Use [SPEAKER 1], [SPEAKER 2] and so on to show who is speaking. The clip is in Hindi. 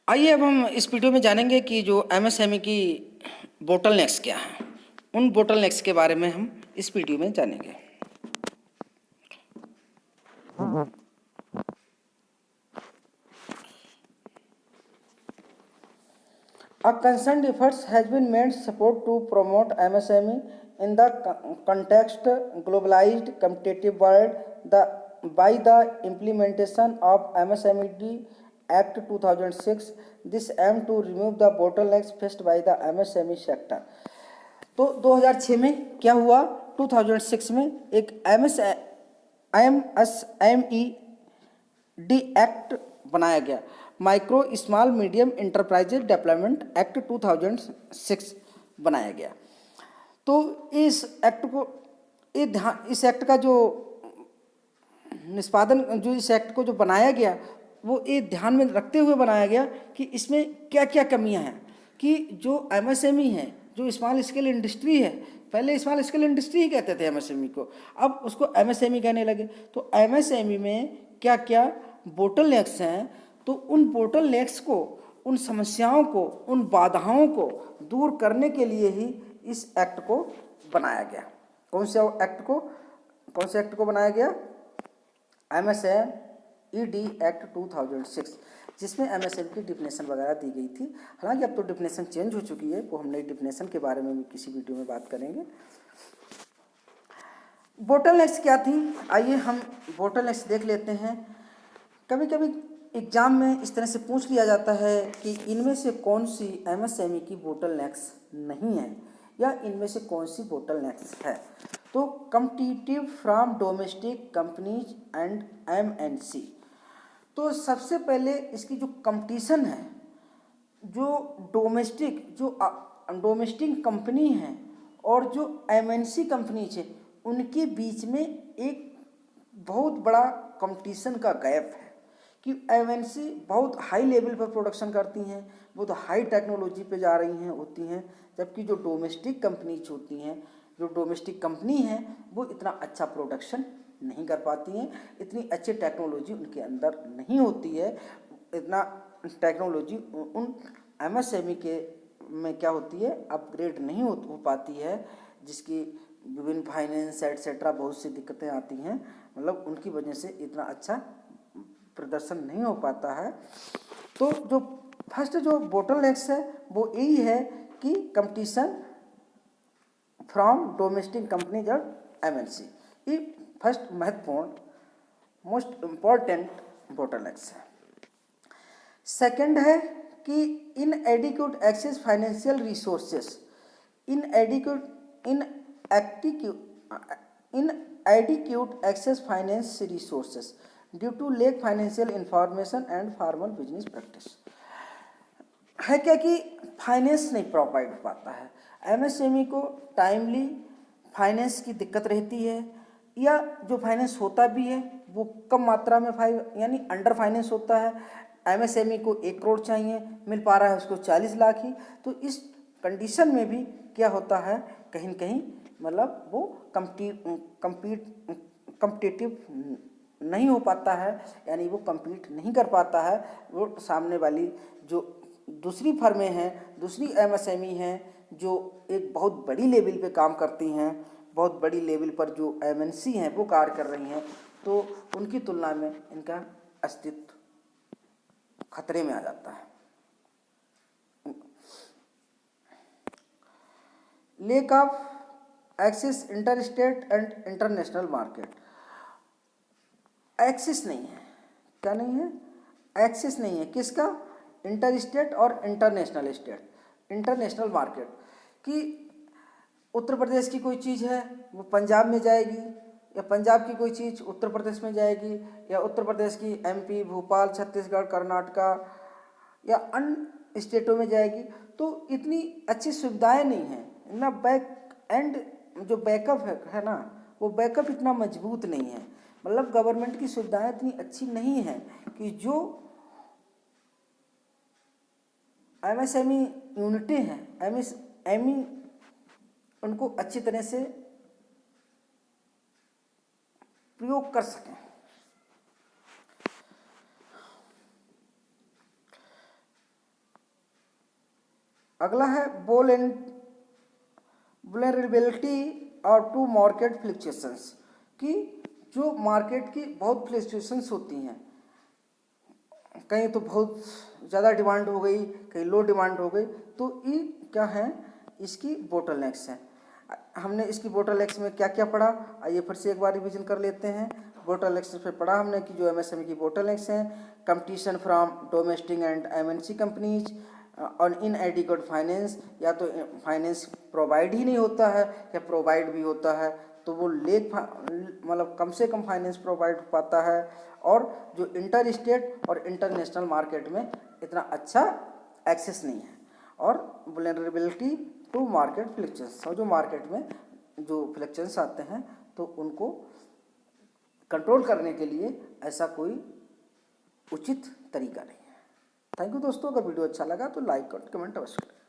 [SPEAKER 1] आइए अब हम इस वीडियो में जानेंगे कि जो एमएसएमई की बोटलनेक्स क्या हैं। उन बोटलनेक्स के बारे में हम इस वीडियो में जानेंगे। A concerned efforts has been made support to promote MSME in the context globalized competitive world by the implementation of MSMED Act 2006. This aim to remove the bottlenecks faced by the MSME sector. तो 2006 में क्या हुआ? 2006 में एक MSMED एक्ट बनाया गया, micro small medium enterprises development act 2006 बनाया गया। तो इस एक्ट का जो निष्पादन, जो इस एक्ट को जो बनाया गया, वो ये ध्यान में रखते हुए बनाया गया कि इसमें क्या क्या कमियां हैं, कि जो एमएसएमई है, जो स्मॉल स्केल इंडस्ट्री है, पहले स्मॉल स्केल इंडस्ट्री ही कहते थे एमएसएमई को, अब उसको एमएसएमई कहने लगे। तो एमएसएमई में क्या क्या बोटलनेक्स हैं, तो उन बोटलनेक्स को, उन समस्याओं को, उन बाधाओं को दूर करने के लिए ही इस एक्ट को बनाया गया। कौन से एक्ट को बनाया गया? MSMED एक्ट 2006, जिसमें एमएसएमई की डिफिनेशन वगैरह दी गई थी। हालांकि अब तो डिफिनेशन चेंज हो चुकी है, वो हम नई डिफिनेशन के बारे में भी किसी वीडियो में बात करेंगे। बोटलनेक्स क्या थी? आइए हम बोटलनेक्स देख लेते हैं। कभी कभी एग्जाम में इस तरह से पूछ लिया जाता है कि इनमें से कौन सी एमएसएमई की बोटलनेक्स नहीं है, या इनमें से कौन सी बोटलनेक्स है। तो competitive from domestic companies and MNC. तो सबसे पहले इसकी जो कंपटीशन है, जो डोमेस्टिक कंपनी है और जो एमएनसी कंपनीज है, उनके बीच में एक बहुत बड़ा कंपटीशन का गैप है कि एमएनसी बहुत हाई लेवल पर प्रोडक्शन करती हैं, बहुत हाई टेक्नोलॉजी पे जा रही होती हैं, जबकि जो डोमेस्टिक कंपनीज होती हैं, जो डोमेस्टिक कंपनी हैं, वो इतना अच्छा प्रोडक्शन नहीं कर पाती हैं, इतनी अच्छी टेक्नोलॉजी उनके अंदर नहीं होती है। इतना टेक्नोलॉजी उन एमएसएमई के में क्या होती है, अपग्रेड नहीं हो पाती है, जिसकी विभिन्न फाइनेंस एटसेट्रा बहुत सी दिक्कतें आती हैं, मतलब उनकी वजह से इतना अच्छा प्रदर्शन नहीं हो पाता है। तो जो फर्स्ट जो बोटलनेक्स है वो यही है कि कंपटीशन फ्रॉम डोमेस्टिक कंपनीज और एमएनसी, ये फर्स्ट महत्वपूर्ण मोस्ट इम्पॉर्टेंट बोटलनेक्स है। सेकंड है कि inadequate access financial resources, inadequate access finance resources due to lack financial information and formal business practice। है क्या कि फाइनेंस नहीं प्रोवाइड हो पाता है, एमएसएमई को टाइमली फाइनेंस की दिक्कत रहती है, या जो फाइनेंस होता भी है वो कम मात्रा में यानी अंडर फाइनेंस होता है। एमएसएमई को 1 करोड़ चाहिए, मिल पा रहा है उसको 40 लाख ही। तो इस कंडीशन में भी क्या होता है, कहीं न कहीं मतलब वो कम्पिटिटिव नहीं हो पाता है, यानी वो कम्पीट नहीं कर पाता है। वो सामने वाली जो दूसरी फर्में हैं, दूसरी एमएसएमई हैं, जो एक बहुत बड़ी लेवल पे काम करती हैं, बहुत बड़ी लेवल पर जो एमएनसी हैं वो कार्य कर रही हैं, तो उनकी तुलना में इनका अस्तित्व खतरे में आ जाता है। Lack of access inter state and international market, access नहीं है। क्या नहीं है? एक्सेस नहीं है। किसका? इंटर स्टेट और इंटरनेशनल मार्केट। कि उत्तर प्रदेश की कोई चीज़ है वो पंजाब में जाएगी, या पंजाब की कोई चीज़ उत्तर प्रदेश में जाएगी, या उत्तर प्रदेश की एमपी, भोपाल, छत्तीसगढ़, कर्नाटका या अन्य स्टेटों में जाएगी। तो इतनी अच्छी सुविधाएं नहीं हैं ना, बैक एंड जो बैकअप है ना, वो बैकअप इतना मजबूत नहीं है। मतलब गवर्नमेंट की सुविधाएं इतनी अच्छी नहीं है कि जो एमएसएमई यूनिटें हैं, एमएसएमई उनको अच्छी तरह से प्रयोग कर सकें। अगला है वुलनरेबिलिटी और टू मार्केट फ्लक्चुएशंस, कि जो मार्केट की बहुत फ्लक्चुएशंस होती हैं, कहीं तो बहुत ज़्यादा डिमांड हो गई, कहीं लो डिमांड हो गई, तो ये क्या है, इसकी बोटलनेक्स हैं। हमने इसकी बोटलनेक्स में क्या क्या पढ़ा, आइए फिर से एक बार रिवीजन कर लेते हैं। बोटलनेक्स पे पढ़ा हमने कि जो एमएसएमई की बोटलनेक्स हैं, competition from domestic and MNC companies और इनएडिक्वेट फाइनेंस, या तो फाइनेंस प्रोवाइड ही नहीं होता है या प्रोवाइड भी होता है तो वो मतलब कम से कम फाइनेंस प्रोवाइड हो पाता है, और जो इंटर स्टेट और इंटरनेशनल मार्केट में इतना अच्छा एक्सेस नहीं है, और वुलनरेबिलिटी टू मार्केट फ्लक्चुएशंस, और जो मार्केट में जो फ्लक्चुएशंस आते हैं तो उनको कंट्रोल करने के लिए ऐसा कोई उचित तरीका नहीं है। थैंक यू दोस्तों, अगर वीडियो अच्छा लगा तो लाइक और कमेंट अवश्य करें।